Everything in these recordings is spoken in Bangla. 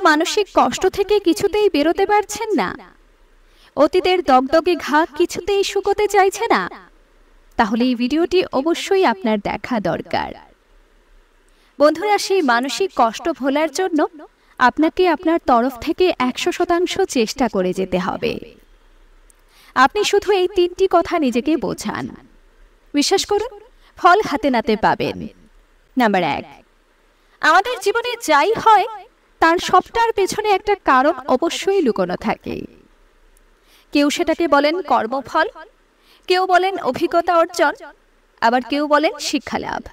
মানসিক কষ্ট থেকে কিছুতেই বেরোতে পারছেন না? অতীতের দগদগে ঘা কিছুতেই শুকোতে চাইছে না? তাহলে এই ভিডিওটি অবশ্যই আপনার দেখা দরকার। বন্ধুরা, সেই মানসিক কষ্ট ভোলার জন্য আপনাকে আপনার তরফ থেকে 100% চেষ্টা করে যেতে হবে। আপনি শুধু এই 3টি কথা নিজেকে বোঝান, বিশ্বাস করুন ফল হাতে নাতে পাবেন। নাম্বার 1, আমাদের জীবনে যাই হয় তার সবটার পেছনে একটা কারণ অবশ্যই লুকোনো থাকে। কেউ সেটাকে বলেন কর্মফল, কেউ বলেন অভিজ্ঞতা অর্জন, আবার কেউ বলেন শিক্ষা লাভ।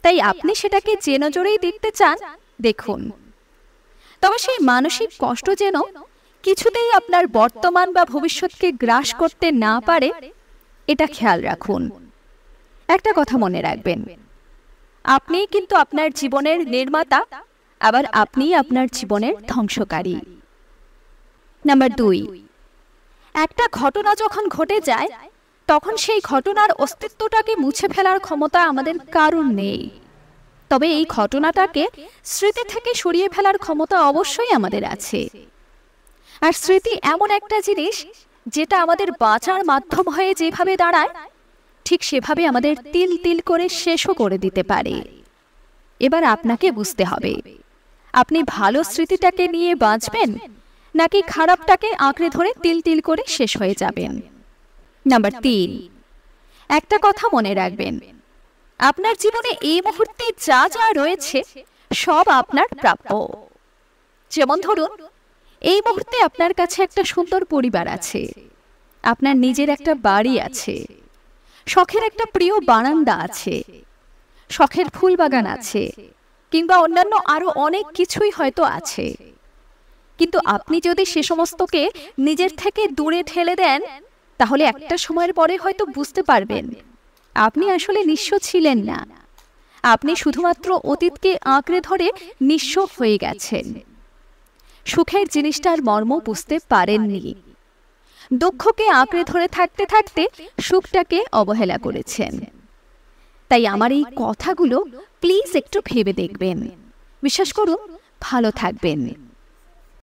তাই আপনি সেটাকে যে নজরেই দেখতে চান দেখুন, তবে সেই মানসিক কষ্ট যেন কিছুতেই আপনার বর্তমান বা ভবিষ্যৎকে গ্রাস করতে না পারে, এটা খেয়াল রাখুন। একটা কথা মনে রাখবেন, আপনি কিন্তু আপনার জীবনের নির্মাতা, আবার আপনি আপনার জীবনের ধ্বংসকারী। নাম্বার 2, একটা ঘটনা যখন ঘটে যায় তখন সেই ঘটনার অস্তিত্বটাকে মুছে ফেলার ক্ষমতা আমাদের কারণ নেই, তবে এই ঘটনাটাকে স্মৃতি থেকে সরিয়ে ফেলার ক্ষমতা অবশ্যই আমাদের আছে। আর স্মৃতি এমন একটা জিনিস যেটা আমাদের বাঁচার মাধ্যম হয়ে যেভাবে দাঁড়ায়, ঠিক সেভাবে আমাদের তিল তিল করে শেষও করে দিতে পারে। এবার আপনাকে বুঝতে হবে, আপনি ভালো স্মৃতিটাকে নিয়ে বাঁচবেন নাকি খারাপটাকে আঁকড়ে ধরে তিল তিল করে শেষ হয়ে যাবেন। নাম্বার 3, একটা কথা মনে রাখবেন, আপনার জীবনে এই মুহূর্তে যা যা রয়েছে সব আপনার প্রাপ্য। যেমন ধরুন, এই মুহূর্তে আপনার কাছে একটা সুন্দর পরিবার আছে, আপনার নিজের একটা বাড়ি আছে, শখের একটা প্রিয় বারান্দা আছে, শখের ফুল বাগান আছে, কিংবা অন্যান্য আরো অনেক কিছুই হয়তো আছে। কিন্তু আপনি যদি সে সমস্তকে নিজের থেকে দূরে ঠেলে দেন, তাহলে একটা সময়ের পরে হয়তো বুঝতে পারবেন আপনি আসলে নিঃস্ব ছিলেন না, আপনি শুধুমাত্র অতীতকে আঁকড়ে ধরে নিঃস্ব হয়ে গেছেন। সুখের জিনিসটার মর্ম বুঝতে পারেননি, দুঃখকে আঁকড়ে ধরে থাকতে থাকতে সুখটাকে অবহেলা করেছেন। তাই আমার এই কথাগুলো প্লিজ একটু ভেবে দেখবেন, বিশ্বাস করুন ভালো থাকবেন।